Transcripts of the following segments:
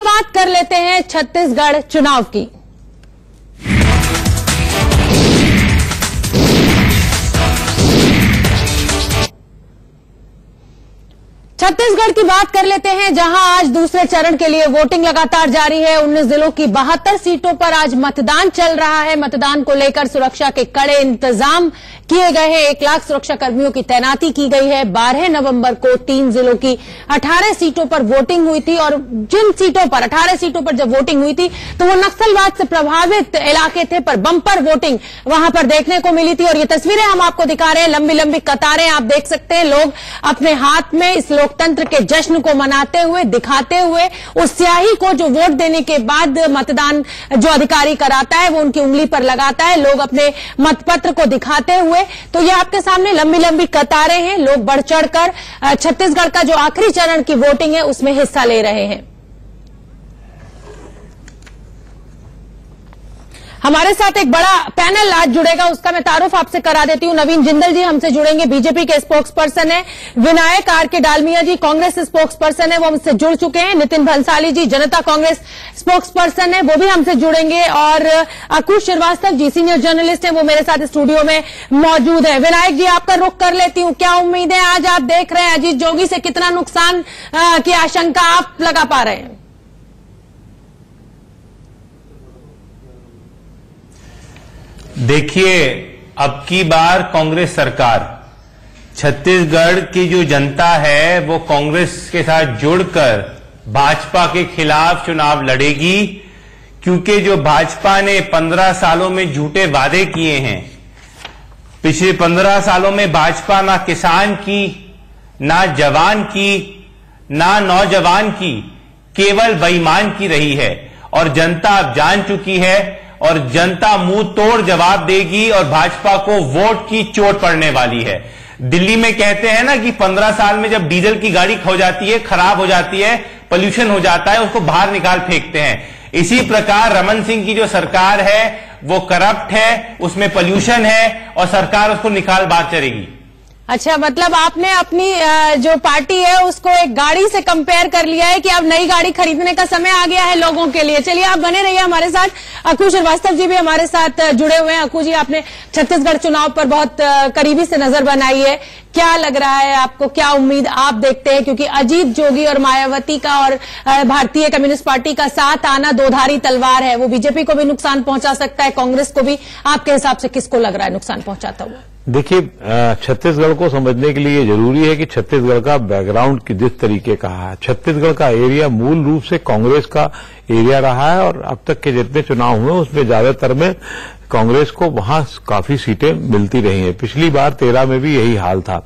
बात कर लेते हैं छत्तीसगढ़ चुनाव की। छत्तीसगढ़ की बात कर लेते हैं, जहां आज दूसरे चरण के लिए वोटिंग लगातार जारी है। 19 जिलों की 72 सीटों पर आज मतदान चल रहा है। मतदान को लेकर सुरक्षा के कड़े इंतजाम किए गए हैं। 1 लाख सुरक्षा कर्मियों की तैनाती की गई है। 12 नवंबर को 3 जिलों की 18 सीटों पर वोटिंग हुई थी और जिन सीटों पर 18 सीटों पर जब वोटिंग हुई थी तो वो नक्सलवाद से प्रभावित इलाके थे, पर बंपर वोटिंग वहां पर देखने को मिली थी। और ये तस्वीरें हम आपको दिखा रहे हैं, लंबी लंबी कतारें आप देख सकते हैं। लोग अपने हाथ में इस लोकतंत्र के जश्न को मनाते हुए, दिखाते हुए उस स्याही को जो वोट देने के बाद मतदान जो अधिकारी कराता है वो उनकी उंगली पर लगाता है, लोग अपने मतपत्र को दिखाते हुए। तो ये आपके सामने लंबी लंबी कतारें हैं। लोग बढ़ चढ़कर छत्तीसगढ़ का जो आखिरी चरण की वोटिंग है उसमें हिस्सा ले रहे हैं। हमारे साथ एक बड़ा पैनल आज जुड़ेगा, उसका मैं तारुफ आपसे करा देती हूं। नवीन जिंदल जी हमसे जुड़ेंगे, बीजेपी के स्पोक्स पर्सन है। विनायक आर के डालमिया जी कांग्रेस स्पोक्स पर्सन है, वो हमसे जुड़ चुके हैं। नितिन भंसाली जी जनता कांग्रेस स्पोक्स पर्सन है, वो भी हमसे जुड़ेंगे। और अकुश श्रीवास्तव जी सीनियर जर्नलिस्ट है, वो मेरे साथ स्टूडियो में मौजूद है। विनायक जी आपका रुख कर लेती हूं, क्या उम्मीद है आज आप देख रहे हैं अजीत जोगी से कितना नुकसान की आशंका आप लगा पा रहे हैं? देखिए, अब की बार कांग्रेस सरकार, छत्तीसगढ़ की जो जनता है वो कांग्रेस के साथ जुड़कर भाजपा के खिलाफ चुनाव लड़ेगी, क्योंकि जो भाजपा ने 15 सालों में झूठे वादे किए हैं, पिछले 15 सालों में भाजपा ना किसान की, ना जवान की, ना नौजवान की, केवल बेईमान की रही है। और जनता अब जान चुकी है और जनता मुंह तोड़ जवाब देगी और भाजपा को वोट की चोट पड़ने वाली है। दिल्ली में कहते हैं ना कि 15 साल में जब डीजल की गाड़ी खो जाती है, खराब हो जाती है, पोल्यूशन हो जाता है, उसको बाहर निकाल फेंकते हैं। इसी प्रकार रमन सिंह की जो सरकार है वो करप्ट है, उसमें पोल्यूशन है और सरकार उसको निकाल बाहर चलेगी। अच्छा, मतलब आपने अपनी जो पार्टी है उसको एक गाड़ी से कंपेयर कर लिया है कि अब नई गाड़ी खरीदने का समय आ गया है लोगों के लिए। चलिए आप बने रहिए हमारे साथ। अकुश श्रीवास्तव जी भी हमारे साथ जुड़े हुए हैं। अकुश जी, आपने छत्तीसगढ़ चुनाव पर बहुत करीबी से नजर बनाई है, क्या लग रहा है आपको, क्या उम्मीद आप देखते हैं? क्योंकि अजीत जोगी और मायावती का और भारतीय कम्युनिस्ट पार्टी का साथ आना दोधारी तलवार है, वो बीजेपी को भी नुकसान पहुंचा सकता है, कांग्रेस को भी। आपके हिसाब से किसको लग रहा है नुकसान पहुंचाता हुआ? देखिए, छत्तीसगढ़ को समझने के लिए जरूरी है कि छत्तीसगढ़ का बैकग्राउंड जिस तरीके का है। छत्तीसगढ़ का एरिया मूल रूप से कांग्रेस का एरिया रहा है और अब तक के जितने चुनाव हुए उसमें ज्यादातर में कांग्रेस को वहां काफी सीटें मिलती रही हैं। पिछली बार 13 में भी यही हाल था।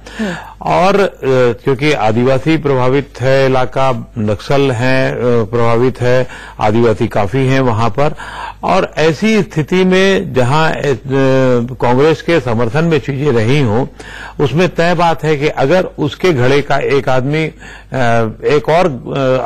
और क्योंकि आदिवासी प्रभावित है इलाका, नक्सल है प्रभावित है, आदिवासी काफी हैं वहां पर, और ऐसी स्थिति में जहां कांग्रेस के समर्थन में चीजें रही हों, उसमें तय बात है कि अगर उसके घड़े का एक आदमी एक और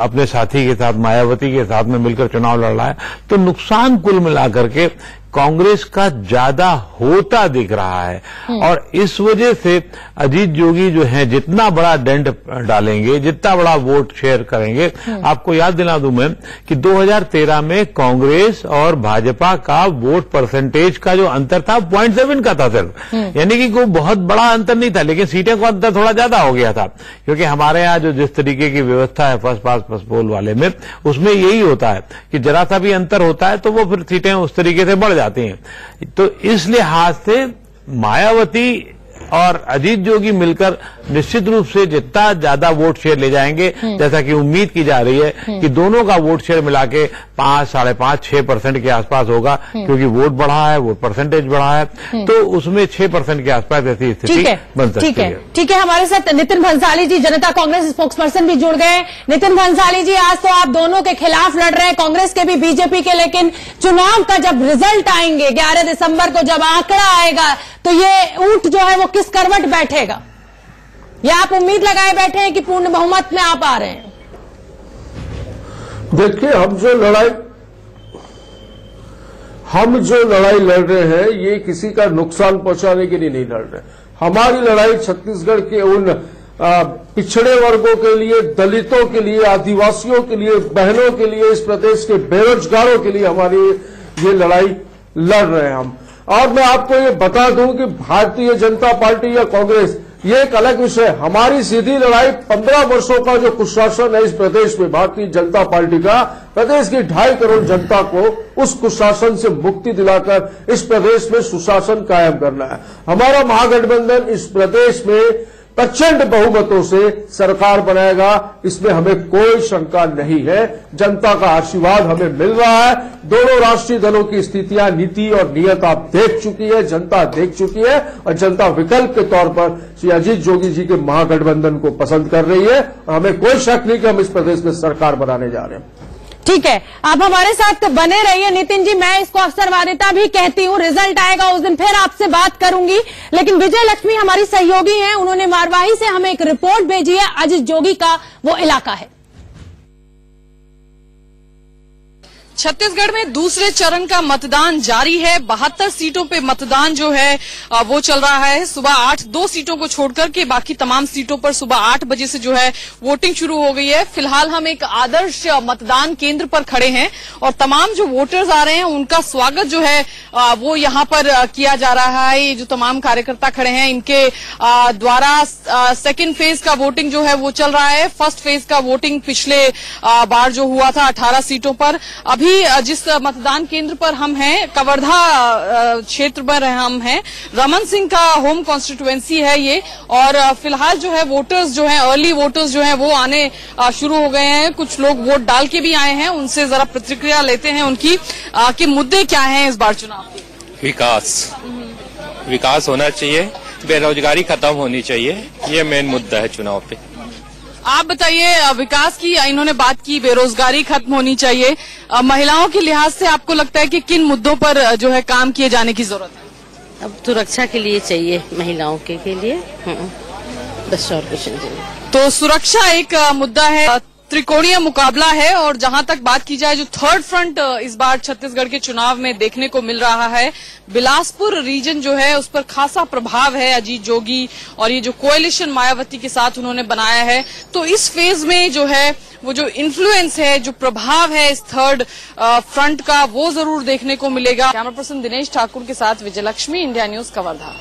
अपने साथी के साथ, मायावती के साथ में मिलकर चुनाव लड़ रहा है, तो नुकसान कुल मिलाकर के कांग्रेस का ज्यादा होता दिख रहा है। और इस वजह से अजीत जोगी जो है जितना बड़ा डेंट डालेंगे, जितना बड़ा वोट शेयर करेंगे। आपको याद दिला दूं मैं कि 2013 में कांग्रेस और भाजपा का वोट परसेंटेज का जो अंतर था 0.7 का था सिर्फ, यानी कि कोई बहुत बड़ा अंतर नहीं था, लेकिन सीटें का अंतर थोड़ा ज्यादा हो गया था। क्योंकि हमारे यहाँ जो जिस तरीके की व्यवस्था है फर्स्ट पास फर्स्ट पोल वाले में, उसमें यही होता है कि जरा सा भी अंतर होता है तो वो फिर सीटें उस तरीके से बढ़ जाती हैं। तो इस लिहाज से मायावती और अजीत जोगी मिलकर निश्चित रूप से जितना ज्यादा वोट शेयर ले जाएंगे, जैसा कि उम्मीद की जा रही है कि दोनों का वोट शेयर मिला के 5, 5.5, 6% के आसपास होगा, क्योंकि वोट बढ़ा है, वोट परसेंटेज बढ़ा है, तो उसमें 6% के आसपास ऐसी स्थिति बन सकती है। ठीक है, हमारे साथ नितिन भंसाली जी जनता कांग्रेस स्पोक्स पर्सन भी जुड़ गए। नितिन भंसाली जी, आज तो आप दोनों के खिलाफ लड़ रहे हैं, कांग्रेस के भी बीजेपी के, लेकिन चुनाव का जब रिजल्ट आएंगे 11 दिसंबर को, जब आंकड़ा आएगा, तो ये ऊंट जो है वो किस करवट बैठेगा? या आप उम्मीद लगाए बैठे हैं कि पूर्ण बहुमत में आप आ रहे हैं? देखिए, हम जो लड़ाई लड़ रहे हैं ये किसी का नुकसान पहुंचाने के लिए नहीं लड़ रहे। हमारी लड़ाई छत्तीसगढ़ के उन पिछड़े वर्गों के लिए, दलितों के लिए, आदिवासियों के लिए, बहनों के लिए, इस प्रदेश के बेरोजगारों के लिए हमारी ये लड़ाई लड़ रहे हैं हम। और मैं आपको ये बता दूं कि भारतीय जनता पार्टी या कांग्रेस ये एक अलग विषय। हमारी सीधी लड़ाई 15 वर्षों का जो कुशासन है इस प्रदेश में भारतीय जनता पार्टी का, प्रदेश की 2.5 करोड़ जनता को उस कुशासन से मुक्ति दिलाकर इस प्रदेश में सुशासन कायम करना है। हमारा महागठबंधन इस प्रदेश में प्रचंड बहुमतों से सरकार बनाएगा, इसमें हमें कोई शंका नहीं है। जनता का आशीर्वाद हमें मिल रहा है। दोनों राष्ट्रीय दलों की स्थितियां, नीति और नीयत आप देख चुकी है, जनता देख चुकी है, और जनता विकल्प के तौर पर श्री अजीत जोगी जी के महागठबंधन को पसंद कर रही है, और हमें कोई शक नहीं कि हम इस प्रदेश में सरकार बनाने जा रहे हैं। ठीक है, आप हमारे साथ बने रहिए। नितिन जी, मैं इसको अवसरवादिता भी कहती हूँ। रिजल्ट आएगा उस दिन फिर आपसे बात करूंगी, लेकिन विजय लक्ष्मी हमारी सहयोगी हैं, उन्होंने मारवाही से हमें एक रिपोर्ट भेजी है। अजीत जोगी का वो इलाका है। छत्तीसगढ़ में दूसरे चरण का मतदान जारी है। 72 सीटों पे मतदान जो है वो चल रहा है। सुबह 2 सीटों को छोड़कर के बाकी तमाम सीटों पर सुबह 8 बजे से जो है वोटिंग शुरू हो गई है। फिलहाल हम एक आदर्श मतदान केंद्र पर खड़े हैं और तमाम जो वोटर्स आ रहे हैं उनका स्वागत जो है वो यहाँ पर किया जा रहा है। ये जो तमाम कार्यकर्ता खड़े हैं इनके द्वारा सेकेंड फेज का वोटिंग जो है वो चल रहा है। फर्स्ट फेज का वोटिंग पिछले बार जो हुआ था 18 सीटों पर। अभी जिस मतदान केंद्र पर हम हैं, कवर्धा क्षेत्र पर हम हैं, रमन सिंह का होम कॉन्स्टिट्यूएंसी है ये, और फिलहाल जो है वोटर्स जो हैं, अर्ली वोटर्स जो हैं वो आने शुरू हो गए हैं। कुछ लोग वोट डाल के भी आए हैं, उनसे जरा प्रतिक्रिया लेते हैं उनकी कि मुद्दे क्या हैं इस बार चुनाव के। विकास होना चाहिए, बेरोजगारी खत्म होनी चाहिए, ये मेन मुद्दा है चुनाव पे। आप बताइए, विकास की इन्होंने बात की, बेरोजगारी खत्म होनी चाहिए। महिलाओं के लिहाज से आपको लगता है कि किन मुद्दों पर जो है काम किए जाने की जरूरत है? अब सुरक्षा के लिए चाहिए, महिलाओं के लिए बस, और कुछ नहीं। तो सुरक्षा एक मुद्दा है, त्रिकोणीय मुकाबला है। और जहां तक बात की जाए, जो थर्ड फ्रंट इस बार छत्तीसगढ़ के चुनाव में देखने को मिल रहा है, बिलासपुर रीजन जो है उस पर खासा प्रभाव है अजीत जोगी और ये जो कोएलिशन मायावती के साथ उन्होंने बनाया है। तो इस फेज में जो है वो जो इन्फ्लुएंस है, जो प्रभाव है इस थर्ड फ्रंट का, वो जरूर देखने को मिलेगा। कैमरा पर्सन दिनेश ठाकुर के साथ विजय लक्ष्मी, इंडिया न्यूज, कवर्धा।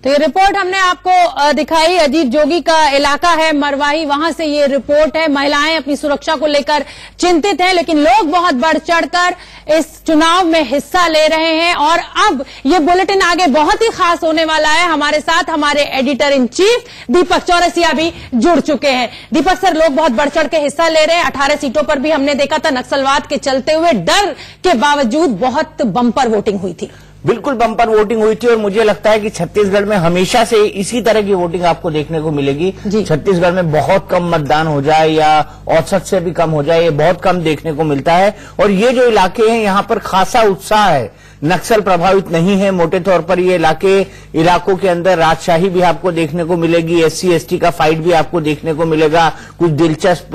तो ये रिपोर्ट हमने आपको दिखाई। अजीत जोगी का इलाका है मरवाही, वहां से ये रिपोर्ट है। महिलाएं अपनी सुरक्षा को लेकर चिंतित हैं, लेकिन लोग बहुत बढ़ चढ़कर इस चुनाव में हिस्सा ले रहे हैं। और अब ये बुलेटिन आगे बहुत ही खास होने वाला है। हमारे साथ हमारे एडिटर इन चीफ दीपक चौरसिया भी जुड़ चुके हैं। दीपक सर, लोग बहुत बढ़ चढ़ के हिस्सा ले रहे हैं। 18 सीटों पर भी हमने देखा था नक्सलवाद के चलते हुए डर के बावजूद बहुत बम्पर वोटिंग हुई थी। बिल्कुल बम्पर वोटिंग हुई थी, और मुझे लगता है कि छत्तीसगढ़ में हमेशा से इसी तरह की वोटिंग आपको देखने को मिलेगी। छत्तीसगढ़ में बहुत कम मतदान हो जाए या औसत से भी कम हो जाए, ये बहुत कम देखने को मिलता है। और ये जो इलाके हैं यहाँ पर खासा उत्साह है, नक्सल प्रभावित नहीं है मोटे तौर पर ये इलाकों के अंदर। राजशाही भी आपको देखने को मिलेगी, SC ST का फाइट भी आपको देखने को मिलेगा। कुछ दिलचस्प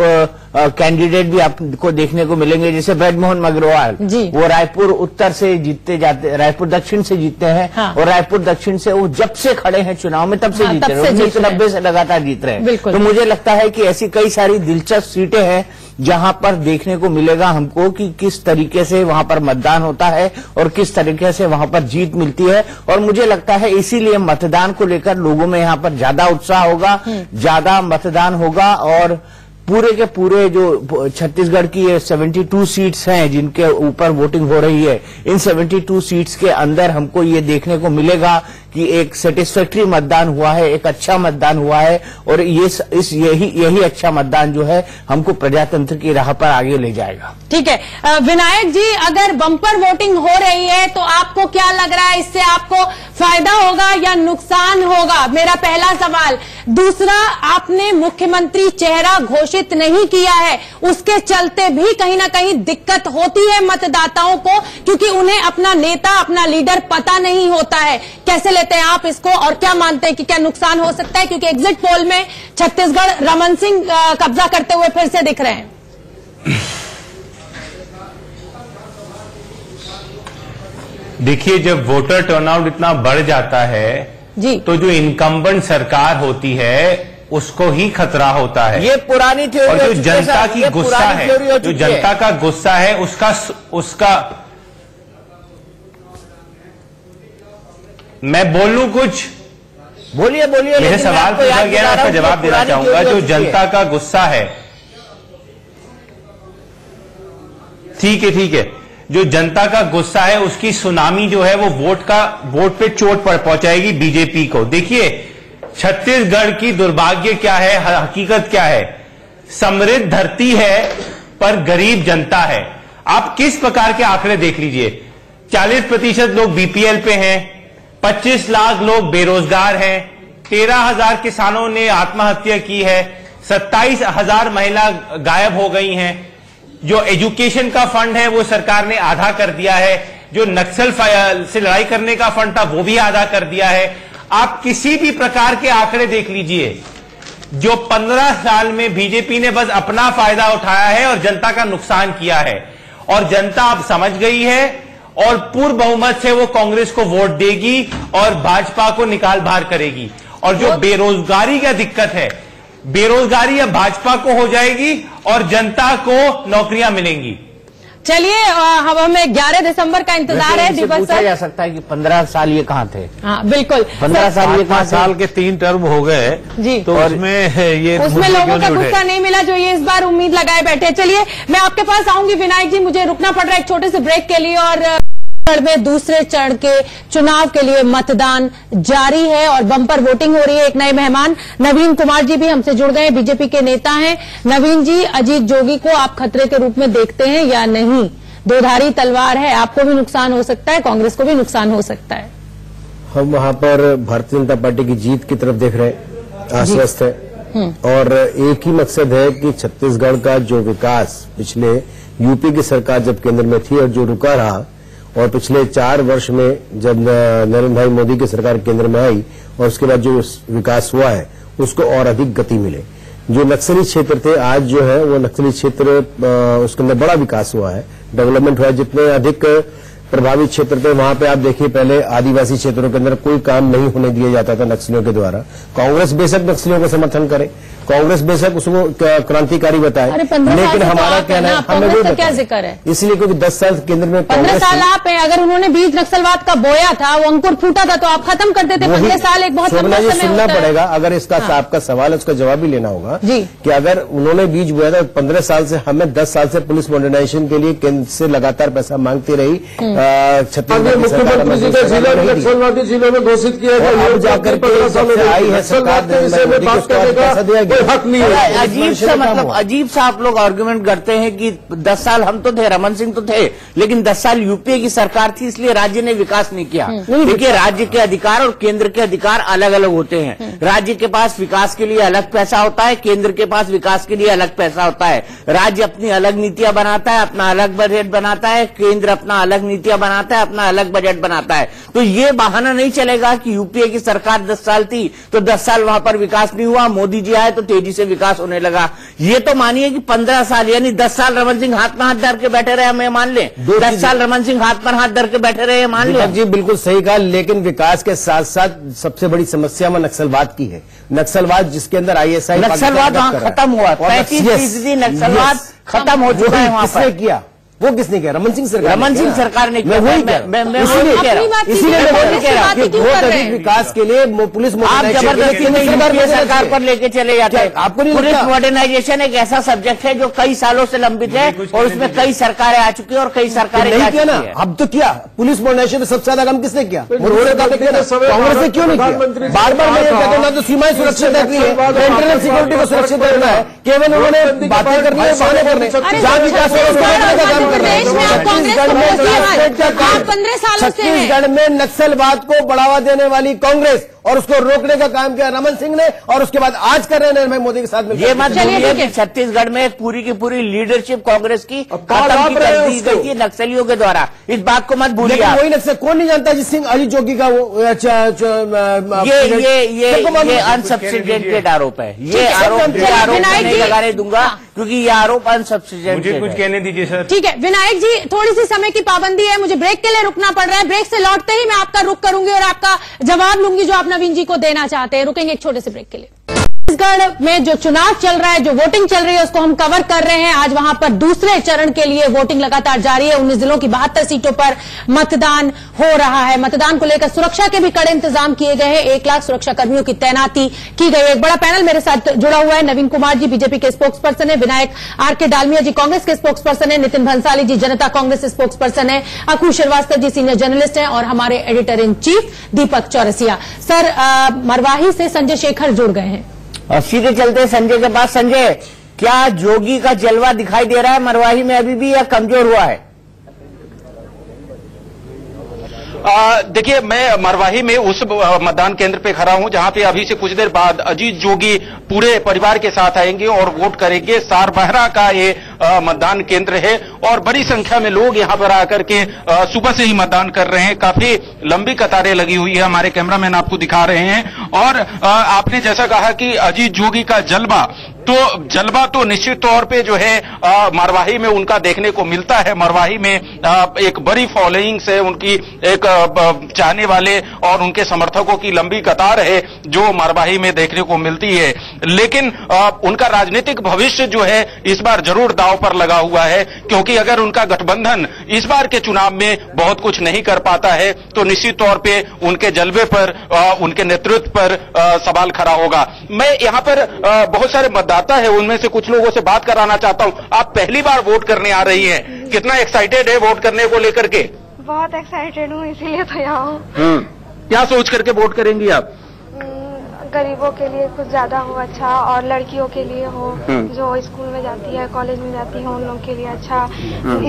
कैंडिडेट भी आपको देखने को मिलेंगे, जैसे ब्रजमोहन अग्रवाल, वो रायपुर उत्तर से जीतते जाते, रायपुर दक्षिण से जीतते हैं। हाँ। और रायपुर दक्षिण से वो जब से खड़े हैं चुनाव में तब से जीत रहे हैं, 1990 से लगातार जीत रहे हैं। तो मुझे लगता है कि ऐसी कई सारी दिलचस्प सीटें हैं जहां पर देखने को मिलेगा हमको कि किस तरीके से वहां पर मतदान होता है और किस तरीके से वहां पर जीत मिलती है। और मुझे लगता है इसीलिए मतदान को लेकर लोगों में यहाँ पर ज्यादा उत्साह होगा, ज्यादा मतदान होगा। और पूरे के पूरे जो छत्तीसगढ़ की ये 72 सीट्स हैं जिनके ऊपर वोटिंग हो रही है, इन 72 सीट्स के अंदर हमको ये देखने को मिलेगा कि एक सेटिस्फैक्ट्री मतदान हुआ है, एक अच्छा मतदान हुआ है। और यही अच्छा मतदान जो है हमको प्रजातंत्र की राह पर आगे ले जाएगा। ठीक है विनायक जी, अगर बम्पर वोटिंग हो रही है तो आपको क्या लग रहा है, इससे आपको फायदा होगा या नुकसान होगा? मेरा पहला सवाल। दूसरा, आपने मुख्यमंत्री चेहरा घोषित नहीं किया है, उसके चलते भी कहीं ना कहीं दिक्कत होती है मतदाताओं को, क्योंकि उन्हें अपना नेता, अपना लीडर पता नहीं होता है। कैसे लेते हैं आप इसको, और क्या मानते हैं कि क्या नुकसान हो सकता है? क्योंकि एग्जिट पोल में छत्तीसगढ़ रमन सिंह कब्जा करते हुए फिर से दिख रहे हैं। देखिए, जब वोटर टर्नआउट इतना बढ़ जाता है जी, तो जो इनकम्बेंट सरकार होती है उसको ही खतरा होता है। ये पुरानी थ्योरी और जो जनता की गुस्सा है, जो जनता का गुस्सा है, उसका मैं बोल लूं कुछ? बोलिए बोलिए। मेरे सवाल पूछा गया, मैं उसका जवाब देना चाहूंगा। जो जनता का गुस्सा है, ठीक है, जो जनता का गुस्सा है उसकी सुनामी जो है वो वोट पे चोट पहुंचाएगी बीजेपी को। देखिए छत्तीसगढ़ की दुर्भाग्य क्या है, हकीकत क्या है। समृद्ध धरती है पर गरीब जनता है। आप किस प्रकार के आंकड़े देख लीजिए, 40% लोग बीपीएल पे हैं, 25 लाख लोग बेरोजगार हैं, 13,000 किसानों ने आत्महत्या की है, 27,000 महिला गायब हो गई हैं। जो एजुकेशन का फंड है वो सरकार ने आधा कर दिया है। जो नक्सल से लड़ाई करने का फंड था वो भी आधा कर दिया है। आप किसी भी प्रकार के आंकड़े देख लीजिए, जो 15 साल में बीजेपी ने बस अपना फायदा उठाया है और जनता का नुकसान किया है। और जनता अब समझ गई है और पूर्ण बहुमत से वो कांग्रेस को वोट देगी और भाजपा को निकाल बाहर करेगी। और जो बेरोजगारी का दिक्कत है, बेरोजगारी अब भाजपा को हो जाएगी और जनता को नौकरियां मिलेंगी। चलिए हमें 11 दिसंबर का इंतजार है। दीपक पूछा जा सकता है कि 15 साल ये कहाँ थे? हाँ बिल्कुल, 15 साल ये 5 साल के 3 टर्म हो गए जी, तो उसमें लोगों का गुस्सा नहीं मिला जो ये इस बार उम्मीद लगाए बैठे। चलिए मैं आपके पास आऊंगी विनायक जी, मुझे रुकना पड़ रहा है एक छोटे से ब्रेक के लिए। और में दूसरे चरण के चुनाव के लिए मतदान जारी है और बम्पर वोटिंग हो रही है। एक नए मेहमान नवीन कुमार जी भी हमसे जुड़ गए, बीजेपी के नेता हैं। नवीन जी, अजीत जोगी को आप खतरे के रूप में देखते हैं या नहीं? दोधारी तलवार है, आपको भी नुकसान हो सकता है, कांग्रेस को भी नुकसान हो सकता है। हम वहां पर भारतीय जनता पार्टी की जीत की तरफ देख रहे हैं, आश्वस्त है और एक ही मकसद है कि छत्तीसगढ़ का जो विकास पिछले यूपी की सरकार जब केंद्र में थी और जो रुका रहा, और पिछले 4 वर्ष में जब नरेंद्र भाई मोदी की सरकार केंद्र में आई और उसके बाद जो विकास हुआ है उसको और अधिक गति मिले। जो नक्सली क्षेत्र थे, आज जो है वो नक्सली क्षेत्र उसके अंदर बड़ा विकास हुआ है, डेवलपमेंट हुआ है। जितने अधिक प्रभावित क्षेत्र थे वहां पे आप देखिए, पहले आदिवासी क्षेत्रों के अंदर कोई काम नहीं होने दिया जाता था नक्सलियों के द्वारा। कांग्रेस बेशक नक्सलियों को समर्थन करे, कांग्रेस बेशक उसको क्रांतिकारी बताए, लेकिन हमारा कहना है हमें वो क्या जिक्र है, इसलिए क्योंकि 10 साल केंद्र में 15 साल आप हैं। अगर उन्होंने बीज नक्सलवाद का बोया था, वो अंकुर फूटा था, तो आप खत्म कर देते। 15 साल एक बहुत लंबा समय सुनना पड़ेगा। अगर इसका आपका सवाल है उसका जवाब भी लेना होगा कि अगर उन्होंने बीज बोया था 15 साल से, हमें 10 साल से पुलिस मॉडर्नाइजेशन के लिए केंद्र से लगातार पैसा मांगती रही। मुख्यमंत्री जी का जिला नक्सलवादी जिलों में घोषित किया था, अब जाकर आई है सरकार के विषय में बात करने का कोई हक नहीं है। अजीब सा, मतलब अजीब सा आप लोग आर्गुमेंट करते हैं कि 10 साल हम तो थे, रमन सिंह तो थे, लेकिन 10 साल यूपीए की सरकार थी इसलिए राज्य ने विकास नहीं किया। देखिए, राज्य के अधिकार और केंद्र के अधिकार अलग अलग होते हैं। राज्य के पास विकास के लिए अलग पैसा होता है, केंद्र के पास विकास के लिए अलग पैसा होता है। राज्य अपनी अलग नीतियां बनाता है, अपना अलग बजट बनाता है, केंद्र अपना अलग नीतियां बनाता है, अपना अलग बजट बनाता है। तो ये बहाना नहीं चलेगा कि यूपीए की सरकार 10 साल थी तो 10 साल वहां पर विकास नहीं हुआ, मोदी जी आए तो तेजी से विकास होने लगा। ये तो मानिए कि 15 साल यानी 10 साल रमन सिंह हाथ में हाथ धर के बैठे रहे, हमें मान लें 10 साल रमन सिंह हाथ पर हाथ धर के बैठे रहे, मान लें। जी बिल्कुल सही कहा, लेकिन विकास के साथ साथ सबसे बड़ी समस्या में नक्सलवाद की है। नक्सलवाद जिसके अंदर आईएसआई नक्सलवाद वहां खत्म हुआ, 35% नक्सलवाद खत्म हो चुका है। वहां किसने किया? वो किसने किया? रमन सिंह सरकार ने किया। मैं इसीलिए बहुत अधिक विकास के लिए पुलिस आप जबरदस्ती सरकार पर लेके चले जाते हैं। आपको नहीं पुलिस मॉडर्नाइजेशन एक ऐसा सब्जेक्ट है जो कई सालों से लंबित है और उसमें कई सरकारें आ चुकी है और कई सरकारें नहीं किया ना। अब तो किया पुलिस मॉडर्नाइजेशन में सबसे ज्यादा काम किसने किया? कांग्रेस ने क्यों नहीं किया? बार बार मैं कहता हूँ ना तो सीमाएं सुरक्षित रखनी है, इंटरनल सिक्योरिटी को सुरक्षित रखना है, केवल उन्होंने बातें करनी है, बहाने करने, जहाँ विकास हो प्रदेश में आप कांग्रेस को 15 सालों से छत्तीसगढ़ में नक्सलवाद को बढ़ावा देने वाली कांग्रेस और उसको रोकने का काम किया रमन सिंह ने, और उसके बाद आज कर रहे हैं नरेंद्र मोदी के साथ में। ये मत भूलिए कि छत्तीसगढ़ में पूरी की पूरी लीडरशिप कांग्रेस की खत्म कर दी गई थी नक्सलियों के द्वारा, इस बात को मत भूलिए। वही नक्सल कौन नहीं जानता जिस सिंह अजीत जोगी का वो ये अनसब्सिडेंटेड आरोप है। ये आरोप नहीं लगाने दूंगा क्योंकि ये आरोप अनसब्सिडेंटेड। मुझे कुछ कहने दीजिए सर। ठीक है विनायक जी, थोड़ी सी समय की पाबंदी है, मुझे ब्रेक के लिए रुकना पड़ रहा है। ब्रेक से लौटते ही मैं आपका रुख करूंगी और आपका जवाब लूंगी जो आप नवीन जी को देना चाहते हैं। रुकेंगे एक छोटे से ब्रेक के लिए। छत्तीसगढ़ में जो चुनाव चल रहा है, जो वोटिंग चल रही है, उसको हम कवर कर रहे हैं। आज वहां पर दूसरे चरण के लिए वोटिंग लगातार जारी है। 19 जिलों की 72 सीटों पर मतदान हो रहा है। मतदान को लेकर सुरक्षा के भी कड़े इंतजाम किए गए हैं। 1 लाख सुरक्षा कर्मियों की तैनाती की गई है। एक बड़ा पैनल मेरे साथ जुड़ा हुआ है। नवीन कुमार जी बीजेपी के स्पोक्स पर्सन है, विनायक आर.के. डालमिया जी कांग्रेस के स्पोक्स पर्सन है, नितिन भंसाली जी जनता कांग्रेस स्पोक्स पर्सन है, अखू श्रीवास्तव जी सीनियर जर्नलिस्ट हैं और हमारे editor in chief Deepak Chaurasia. Sir, Marwahi से संजय शेखर जुड़ गए हैं और सीधे चलते हैं संजय के पास। संजय, क्या जोगी का जलवा दिखाई दे रहा है मरवाही में अभी भी या कमजोर हुआ है? देखिए, मैं मरवाही में उस मतदान केंद्र पे खड़ा हूं जहां पे अभी से कुछ देर बाद अजीत जोगी पूरे परिवार के साथ आएंगे और वोट करेंगे। सारबहरा का ये मतदान केंद्र है और बड़ी संख्या में लोग यहां पर आकर के सुबह से ही मतदान कर रहे हैं। काफी लंबी कतारें लगी हुई है, हमारे कैमरामैन आपको दिखा रहे हैं। और आपने जैसा कहा कि अजीत जोगी का जलवा तो निश्चित तौर पे जो है मरवाही में उनका देखने को मिलता है। मरवाही में एक बड़ी फॉलोइंग्स है, उनकी एक चाहने वाले और उनके समर्थकों की लंबी कतार है जो मरवाही में देखने को मिलती है। लेकिन उनका राजनीतिक भविष्य जो है इस बार जरूर दांव पर लगा हुआ है, क्योंकि अगर उनका गठबंधन इस बार के चुनाव में बहुत कुछ नहीं कर पाता है तो निश्चित तौर पे उनके जलवे पर, उनके नेतृत्व पर सवाल खड़ा होगा। मैं यहाँ पर बहुत सारे मतदाता है, उनमें से कुछ लोगों से बात कराना चाहता हूँ। आप पहली बार वोट करने आ रही हैं, कितना एक्साइटेड है वोट करने को लेकर के? बहुत एक्साइटेड हूँ, इसीलिए तो यहाँ हूँ। क्या सोच करके वोट करेंगी आप? गरीबों के लिए कुछ ज्यादा हो अच्छा, और लड़कियों के लिए हो जो स्कूल में जाती है, कॉलेज में जाती है, उन लोगों के लिए अच्छा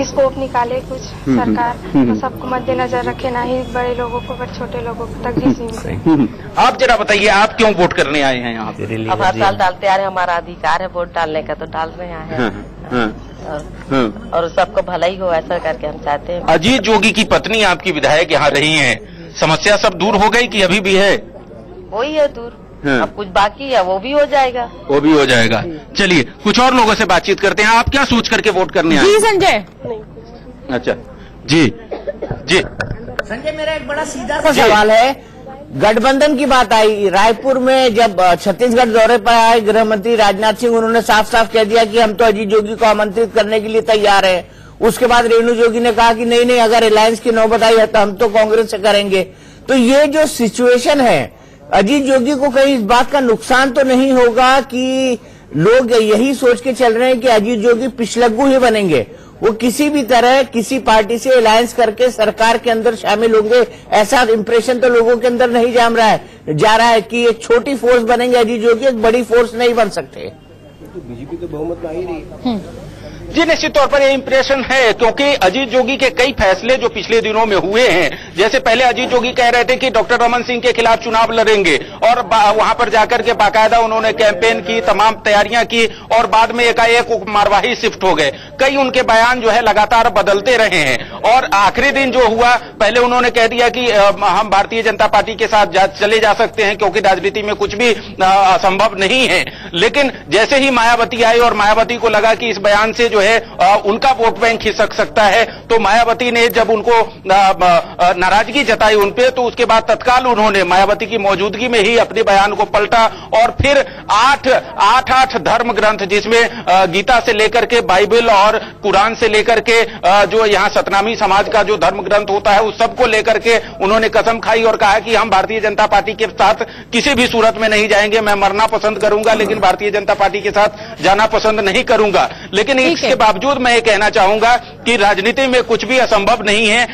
स्कोप निकाले कुछ सरकार, तो सबको मद्देनजर रखे, ना ही बड़े लोगों को पर छोटे लोगों तक भी सीमित। आप जरा बताइए, आप क्यों वोट करने आए हैं यहाँ पे? अब हर साल डालते आ रहे, हमारा अधिकार है वोट डालने का, तो डाल रहे हैं और सबको भला ही हो ऐसा करके हम चाहते हैं। अजीत जोगी की पत्नी आपकी विधायक यहाँ रही है, समस्या सब दूर हो गई कि अभी भी है? वही है दूर, अब कुछ बाकी है, वो भी हो जाएगा। वो भी हो जाएगा। चलिए कुछ और लोगों से बातचीत करते हैं। आप क्या सोच करके वोट करने आए? जी संजय। अच्छा जी जी संजय, मेरा एक बड़ा सीधा सा सवाल है। गठबंधन की बात आई, रायपुर में जब छत्तीसगढ़ दौरे पर आए गृह मंत्री राजनाथ सिंह, उन्होंने साफ साफ कह दिया कि हम तो अजीत जोगी को आमंत्रित करने के लिए तैयार हैं। उसके बाद रेणु जोगी ने कहा कि नहीं, अगर अलायंस की नौबत आई है तो हम तो कांग्रेस से करेंगे। तो ये जो सिचुएशन है, अजीत जोगी को कहीं इस बात का नुकसान तो नहीं होगा कि लोग यही सोच के चल रहे हैं कि अजीत जोगी पिछलग्गू ही बनेंगे, वो किसी भी तरह किसी पार्टी से अलायंस करके सरकार के अंदर शामिल होंगे? ऐसा इंप्रेशन तो लोगों के अंदर नहीं जा रहा है कि एक छोटी फोर्स बनेंगे अजीत जोगी, एक बड़ी फोर्स नहीं बन सकते। बीजेपी तो बहुमत में आ ही रही है। जी, निश्चित तौर पर ये इंप्रेशन है, क्योंकि अजीत जोगी के कई फैसले जो पिछले दिनों में हुए हैं, जैसे पहले अजीत जोगी कह रहे थे कि डॉक्टर रमन सिंह के खिलाफ चुनाव लड़ेंगे और वहां पर जाकर के बाकायदा उन्होंने कैंपेन की, तमाम तैयारियां की और बाद में एकाएक मरवाही शिफ्ट हो गए। कई उनके बयान जो है लगातार बदलते रहे हैं और आखिरी दिन जो हुआ, पहले उन्होंने कह दिया कि हम भारतीय जनता पार्टी के साथ चले जा सकते हैं क्योंकि राजनीति में कुछ भी असंभव नहीं है। लेकिन जैसे ही मायावती आई और मायावती को लगा कि इस बयान से है उनका वोट बैंक खिसक सकता है, तो मायावती ने जब उनको नाराजगी जताई उनपे, तो उसके बाद तत्काल उन्होंने मायावती की मौजूदगी में ही अपने बयान को पलटा और फिर आठ धर्म ग्रंथ, जिसमें गीता से लेकर के बाइबल और कुरान से लेकर के जो यहाँ सतनामी समाज का जो धर्म ग्रंथ होता है उस सबको लेकर के उन्होंने कसम खाई और कहा कि हम भारतीय जनता पार्टी के साथ किसी भी सूरत में नहीं जाएंगे। मैं मरना पसंद करूंगा लेकिन भारतीय जनता पार्टी के साथ जाना पसंद नहीं करूंगा। लेकिन इसके बावजूद मैं ये कहना चाहूंगा कि राजनीति में कुछ भी असंभव नहीं है।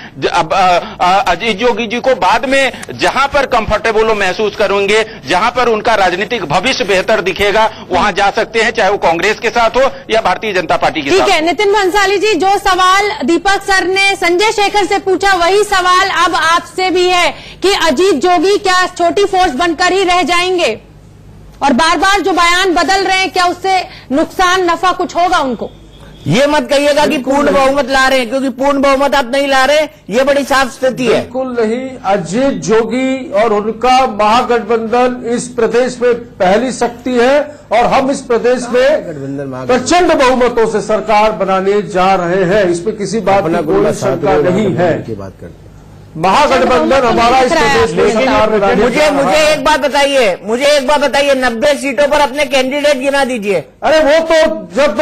अजीत जोगी जी को बाद में जहां पर कंफर्टेबल महसूस करेंगे, जहां पर उनका राजनीतिक भविष्य बेहतर दिखेगा, वहां जा सकते हैं, चाहे वो कांग्रेस के साथ हो या भारतीय जनता पार्टी के साथ। ठीक है नितिन भंसाली जी, जो सवाल दीपक सर ने संजय शेखर से पूछा वही सवाल अब आपसे भी है कि अजीत जोगी क्या छोटी फोर्स बनकर ही रह जाएंगे और बार बार जो बयान बदल रहे हैं, क्या उससे नुकसान नफा कुछ होगा उनको? ये मत कहिएगा कि पूर्ण बहुमत ला रहे हैं, क्योंकि पूर्ण बहुमत आप नहीं ला रहे, ये बड़ी साफ स्थिति है। बिल्कुल नहीं। अजीत जोगी और उनका महागठबंधन इस प्रदेश में पहली शक्ति है और हम इस प्रदेश में प्रचंड बहुमतों से सरकार बनाने जा रहे हैं। इसमें किसी बात की कोई शंका नहीं है। महागठबंधन हमारा इस प्रदेश में सरकार में मुझे एक बात बताइए 90 सीटों पर अपने कैंडिडेट गिना दीजिए। अरे वो तो जब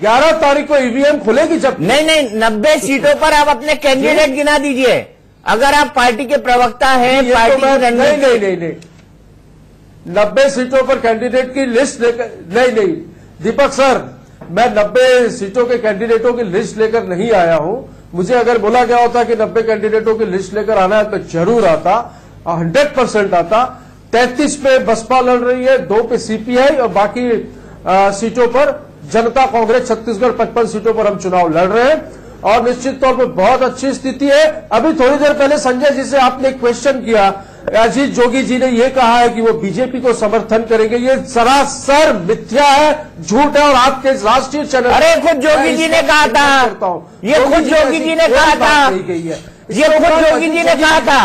11 तारीख को ईवीएम खुलेगी जब। नहीं 90 सीटों पर आप अपने कैंडिडेट गिना दीजिए। अगर आप पार्टी के प्रवक्ता हैं, पार्टी नहीं 90 सीटों पर कैंडिडेट की लिस्ट लेकर नहीं दीपक सर, मैं 90 सीटों के कैंडिडेटों की लिस्ट लेकर नहीं आया हूं। मुझे अगर बोला गया होता कि 90 कैंडिडेटों की लिस्ट लेकर आना है तो जरूर आता, 100% आता। 33 पे बसपा लड़ रही है, 2 पे सीपीआई और बाकी सीटों पर जनता कांग्रेस। छत्तीसगढ़ 55 सीटों पर हम चुनाव लड़ रहे हैं और निश्चित तौर पर बहुत अच्छी स्थिति है। अभी थोड़ी देर पहले संजय जी से आपने क्वेश्चन किया, अजीत जोगी जी ने यह कहा है कि वो बीजेपी को समर्थन करेंगे। ये सरासर मिथ्या है, झूठ है और आपके राष्ट्रीय चैनल। अरे खुद जोगी जी ने कहा था, ये खुद जोगी जी ने कहा था, ये खुद जोगी जी ने कहा था।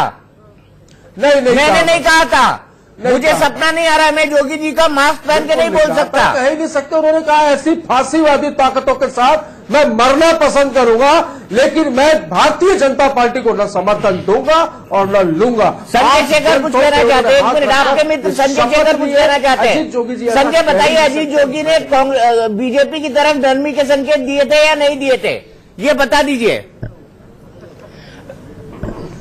नहीं मैंने नहीं कहा था। मुझे सपना नहीं आ रहा है, मैं जोगी जी का मास्क पहन के नहीं बोल सकता। कह ही नहीं सकते। उन्होंने कहा ऐसी फांसीवादी ताकतों के साथ मैं मरना पसंद करूंगा, लेकिन मैं भारतीय जनता पार्टी को न समर्थन दूंगा और न लूंगा। संजय शेखर कुछ कहना चाहते हैं, 1 मिनट, आपके मित्र संजय शेखर कुछ कहना चाहते हैं। संजय बताइए, अजीत जोगी ने बीजेपी की तरफ धर्मी के संकेत दिए थे या नहीं दिए थे, ये बता दीजिए।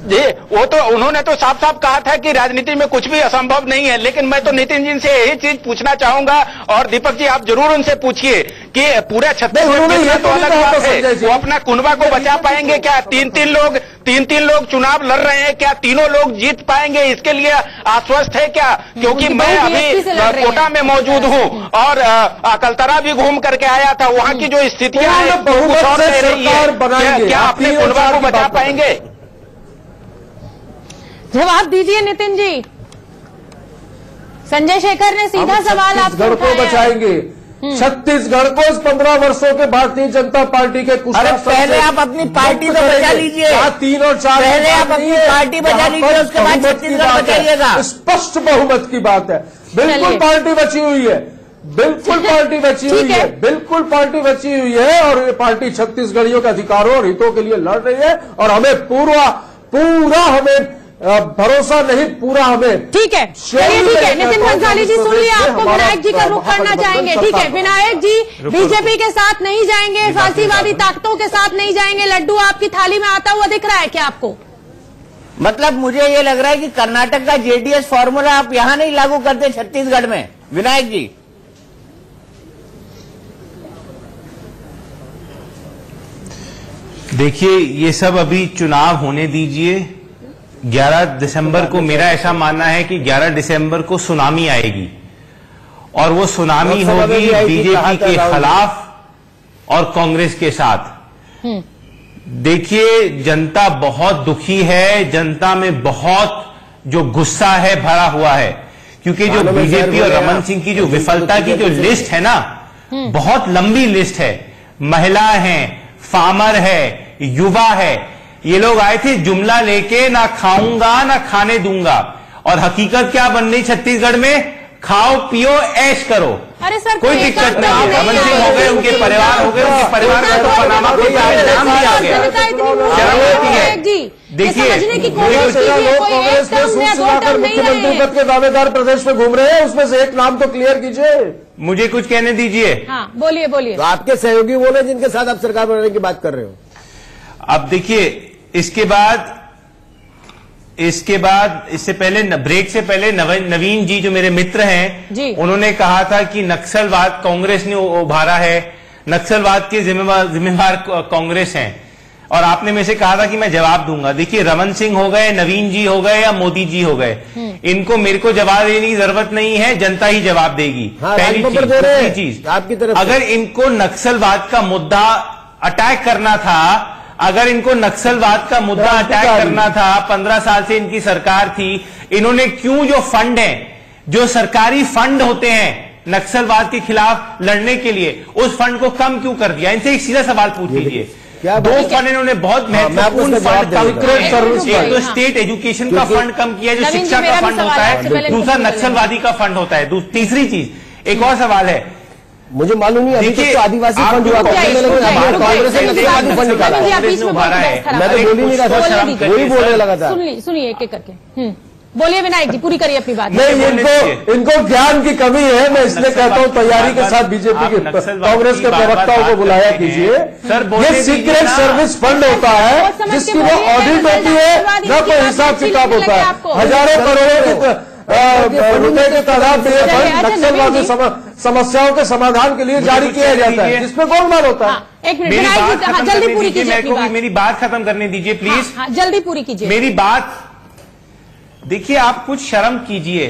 जी, वो तो उन्होंने तो साफ साफ कहा था कि राजनीति में कुछ भी असंभव नहीं है। लेकिन मैं तो नितिन जी से यही चीज पूछना चाहूंगा और दीपक जी आप जरूर उनसे पूछिए कि पूरे छत्तीसगढ़ में तो अलग बात है, वो अपना कुनबा को बचा पाएंगे क्या? 3 लोग चुनाव लड़ रहे हैं, क्या तीनों लोग जीत पाएंगे? इसके लिए आश्वस्त है क्या? क्योंकि मैं अभी कोटा में मौजूद हूँ और अकलतरा भी घूम करके आया था। वहाँ की जो स्थितियां हैं कुछ और रह रही है। क्या अपने कुनबा को बचा पाएंगे? जवाब दीजिए नितिन जी। संजय शेखर ने सीधा सवाल आपसे छत्तीसगढ़ को बचाएंगे। छत्तीसगढ़ को इस 15 वर्षों के भारतीय जनता पार्टी के कुछ। अरे पहले आप अपनी पार्टी तो बचा लीजिए, 3 और 4 पहले आप अपनी पार्टी बचा लीजिए, उसके बाद छत्तीसगढ़ बचाइएगा। स्पष्ट बहुमत की बात है। बिल्कुल पार्टी बची हुई है, बिल्कुल पार्टी बची हुई है, बिल्कुल पार्टी बची हुई है और ये पार्टी छत्तीसगढ़ियों के अधिकारों और हितों के लिए लड़ रही है और हमें पूरा हमें भरोसा नहीं, पूरा हमें। ठीक है, चलिए ठीक है। नितिन भंसाली जी सुन लिया, आपको विनायक जी का रुख करना चाहेंगे। ठीक है, विनायक जी बीजेपी के साथ नहीं जाएंगे, फांसीवादी ताकतों के साथ नहीं जाएंगे। लड्डू आपकी थाली में आता हुआ दिख रहा है क्या आपको? मतलब मुझे ये लग रहा है कि कर्नाटक का जेडीएस फॉर्मूला आप यहाँ नहीं लागू करते छत्तीसगढ़ में। विनायक जी, देखिए ये सब अभी चुनाव होने दीजिए। 11 दिसंबर को मेरा ऐसा मानना है कि 11 दिसंबर को सुनामी आएगी और वो सुनामी होगी बीजेपी के खिलाफ और कांग्रेस के साथ। देखिए जनता बहुत दुखी है, जनता में बहुत जो गुस्सा है भरा हुआ है, क्योंकि जो बीजेपी और रमन सिंह की जो विफलता की जो लिस्ट है ना, बहुत लंबी लिस्ट है। महिला है, फार्मर है, युवा है, ये लोग आए थे जुमला लेके, ना खाऊंगा ना खाने दूंगा, और हकीकत क्या बन रही छत्तीसगढ़ में? खाओ पियो ऐश करो। अरे सर कोई दिक्कत नहीं है। रमन सिंह हो गए, उनके परिवार हो गए, उनके परिवार का तो पनामा पेपर में नाम दिया गया। शर्म होती है। देखिए कांग्रेस ने सूट सुनाकर मुख्यमंत्री पद के दावेदार प्रदेश में घूम रहे हैं, उसमें से एक नाम तो क्लियर कीजिए। मुझे कुछ कहने दीजिए। हाँ बोलिए बोलिए। तो आपके सहयोगी बोले जिनके साथ आप सरकार बनाने की बात कर रहे हो। अब देखिए इसके बाद इससे पहले ब्रेक से पहले नवीन जी जो मेरे मित्र हैं, उन्होंने कहा था कि नक्सलवाद कांग्रेस ने उभारा है, नक्सलवाद के जिम्मेवार कांग्रेस हैं, और आपने में से कहा था कि मैं जवाब दूंगा। देखिए रमन सिंह हो गए, नवीन जी हो गए या मोदी जी हो गए, इनको मेरे को जवाब देने की जरूरत नहीं है, जनता ही जवाब देगी। पहली चीज आपकी तरफ, अगर इनको नक्सलवाद का मुद्दा अटैक करना था, अगर इनको नक्सलवाद का मुद्दा अटैक करना था, 15 साल से इनकी सरकार थी, इन्होंने क्यों जो फंड है, जो सरकारी फंड होते हैं नक्सलवाद के खिलाफ लड़ने के लिए, उस फंड को कम क्यों कर दिया? इनसे एक सीधा सवाल पूछ लीजिए। 2 फंड इन्होंने बहुत महत्वपूर्ण फंड कम किया। एक तो स्टेट एजुकेशन का फंड कम किया, जो शिक्षा का फंड होता है, दूसरा नक्सलवादी का फंड होता है। तीसरी चीज, एक और सवाल है, मुझे मालूम नहीं, अभी तक तो आदिवासी फंड हुआ, कांग्रेस ने फंड निकाला है। मैं तो बोल ही नहीं रहा था, वही बोलने लगा था। सुनिए एक एक करके बोलिए विनायक जी, पूरी करिए अपनी बात। नहीं, इनको ज्ञान की कमी है, मैं इसलिए कहता हूँ तैयारी के साथ बीजेपी के कांग्रेस के प्रवक्ताओं को बुलाया कीजिए। ये सीक्रेट सर्विस फंड होता है जिसकी वो ऑडिट होती है, न कोई हिसाब किताब होता है। हजारों करोड़ों रुपए की तादाद में ये फंड नक्सलवादी समस्याओं के समाधान के लिए जारी किया जाता है, जिसमें गोलमाल होता है। एक मिनट जल्दी पूरी कीजिए, मेरी बात खत्म करने दीजिए प्लीज। जल्दी पूरी कीजिए मेरी बात। देखिए, आप कुछ शर्म कीजिए।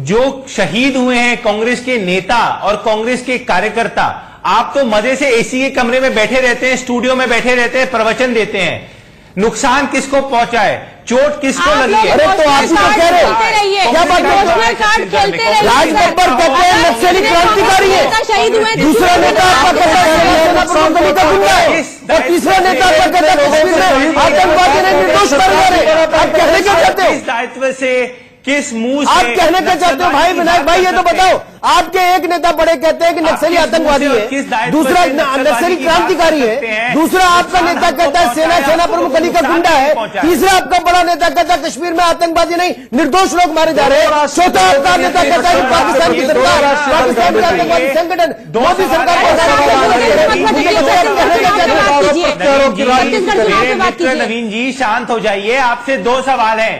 जो शहीद हुए हैं कांग्रेस के नेता और कांग्रेस के कार्यकर्ता, आप तो मजे से एसी के कमरे में बैठे रहते हैं, स्टूडियो में बैठे रहते हैं, प्रवचन देते हैं। नुकसान किसको पहुंचा है, चोट किसको लगी है? अरे तो आप ही तो कह रहे हो, क्या बात है? राज बब्बर कहते हैं नक्सली क्रांतिकारी है, दूसरा नेता आपका कहता है और तीसरा नेता आपका कहता है कश्मीर में आतंकवादी ने निर्दोष कर रहे। आप कहने क्या चाहते हो? किस दायित्व से, किस मुंह से आप कहने क्या चाहते हो भाई विनायक भाई? ये तो बताओ, आपके एक नेता बड़े कहते हैं कि नक्सली आतंकवादी है, दूसरा नक्सली क्रांतिकारी है, दूसरा आपका नेता कहता है सेना प्रमुख अली का गुंडा है, तीसरा आपका बड़ा नेता कहता है कश्मीर में आतंकवादी नहीं निर्दोष लोग मारे जा रहे हैं, चौथा आपका नेता कहता है पाकिस्तान की सरकार, पाकिस्तान का आतंकवादी संगठन, मोदी सरकार नवीन जी शांत हो जाइए। आपसे 2 सवाल हैं।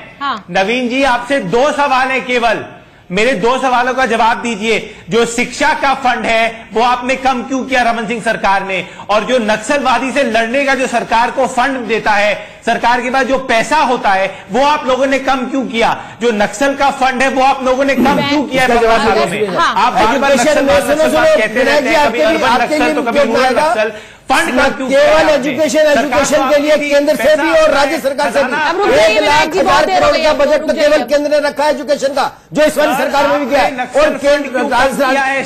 नवीन जी, आपसे 2 सवाल हैं केवल। मेरे 2 सवालों का जवाब दीजिए। जो शिक्षा का फंड है वो आपने कम क्यों किया रमन सिंह सरकार ने? और जो नक्सलवादी से लड़ने का जो सरकार को फंड देता है, सरकार के पास जो पैसा होता है, वो आप लोगों ने कम क्यों किया? जो नक्सल का फंड है वो आप लोगों ने कम क्यों किया? आप बार बार नक्सल कहते रहते हैं, कभी अर्बन नक्सल तो कभी रूरल नक्सल। फंड केवल एजुकेशन के लिए केंद्र से भी और राज्य सरकार से भी 1,00,000 करोड़ का बजट तो केवल केंद्र ने रखा है एजुकेशन का, जो इस वाली सरकार में भी किया है। और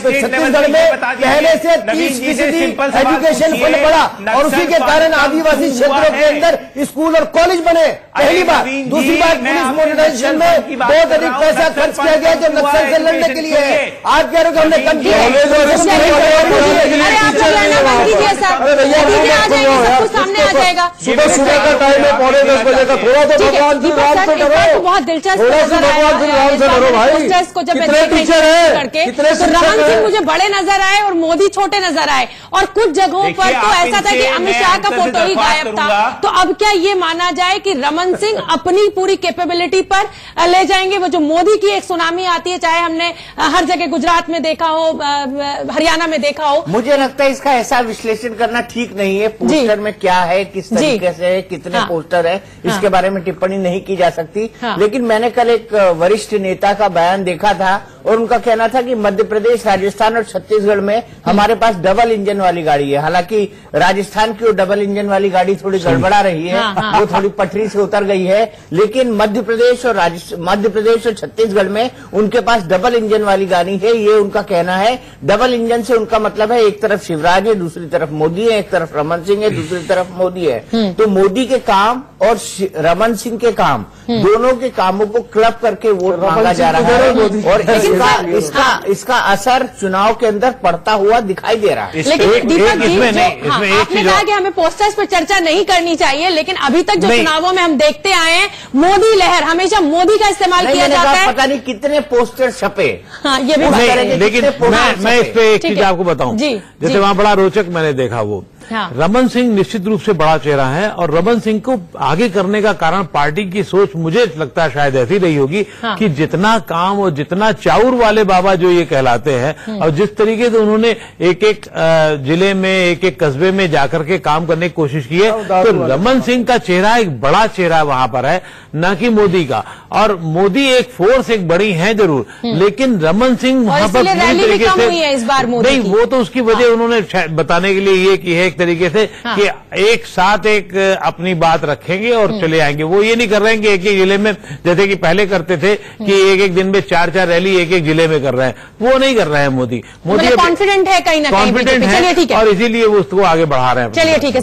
छत्तीसगढ़ में पहले से 30% एजुकेशन फंड बढ़ा और उसी के कारण आदिवासी क्षेत्रों के अंदर स्कूल और कॉलेज बने, पहली बात। दूसरी बात, पुलिस मॉडर्नाइजेशन में बहुत अधिक पैसा खर्च किया गया जो नक्सल से लड़ने के लिए है। आप कह रहे हो हमने कम किया। सामने आ जाएगा। सुबह का टाइम है, 9:45 बजे का। थोड़ा तो भगवान श्री राम से डरो, बहुत दिलचस्प भगवान श्री राम से डरो भाई। को जब कितने टीचर है, कितने तो रमन सिंह मुझे बड़े नजर आए और मोदी छोटे नजर आए, और कुछ जगहों पर तो ऐसा था कि अमित शाह का फोटो ही गायब था। तो अब क्या ये माना जाए कि रमन सिंह अपनी पूरी कैपेबिलिटी पर ले जाएंगे? वो जो मोदी की एक सुनामी आती है, चाहे हमने हर जगह गुजरात में देखा हो, हरियाणा में देखा हो, मुझे लगता है इसका ऐसा विश्लेषण करना ठीक नहीं है। पोस्टर में क्या है, किस तरीके से है, कितने पोस्टर है, इसके बारे में टिप्पणी नहीं की जा सकती। लेकिन मैंने कल एक वरिष्ठ नेता का बयान देखा था और उनका कहना था कि मध्य प्रदेश, राजस्थान और छत्तीसगढ़ में हमारे पास डबल इंजन वाली गाड़ी है। हालांकि राजस्थान की वो डबल इंजन वाली गाड़ी थोड़ी गड़बड़ा रही है, वो थोड़ी पटरी से उतर गई है, लेकिन मध्य प्रदेश और छत्तीसगढ़ में उनके पास डबल इंजन वाली गाड़ी है, ये उनका कहना है। डबल इंजन से उनका मतलब है एक तरफ शिवराज है, दूसरी तरफ मोदी है, एक तरफ रमन सिंह है, दूसरी तरफ मोदी है। तो मोदी के काम और रमन सिंह के काम, दोनों के कामों को क्लब करके वोट मांगा जा रहा है और इसका असर चुनाव के अंदर पड़ता हुआ दिखाई दे रहा है। लेकिन दीपक जी, आपने कहा कि हमें पोस्टर्स पर चर्चा नहीं करनी चाहिए, लेकिन अभी तक जो चुनावों में हम देखते आए हैं, मोदी लहर, हमेशा मोदी का इस्तेमाल किया जाता है। पता नहीं कितने पोस्टर छपे। ये भी लेकिन मैं इस पे एक चीज आपको बताऊं, जैसे वहां बड़ा रोचक मैंने देखा वो रमन सिंह निश्चित रूप से बड़ा चेहरा है और रमन सिंह को आगे करने का कारण पार्टी की सोच मुझे लगता है शायद ऐसी रही होगी कि जितना काम और जितना चाउर वाले बाबा जो ये कहलाते हैं और जिस तरीके से उन्होंने एक एक जिले में, एक एक कस्बे में जाकर के काम करने की कोशिश की है, तो रमन सिंह का चेहरा एक बड़ा चेहरा वहां पर है, न कि मोदी का। और मोदी एक फोर्स एक बड़ी है जरूर, लेकिन रमन सिंह वहां पर पूरी तरीके से नहीं, वो तो उसकी वजह उन्होंने बताने के लिए ये की है तरीके से कि एक साथ एक अपनी बात रखेंगे और चले आएंगे। वो ये नहीं कर रहे हैं कि एक एक जिले में, जैसे कि पहले करते थे कि एक एक दिन में 4-4 रैली एक एक जिले में कर रहे हैं, वो नहीं कर रहे हैं मोदी। कॉन्फिडेंट है, कहीं ना कहीं कॉन्फिडेंट है और इसीलिए वो उसको आगे बढ़ा रहे हैं। चलिए ठीक है।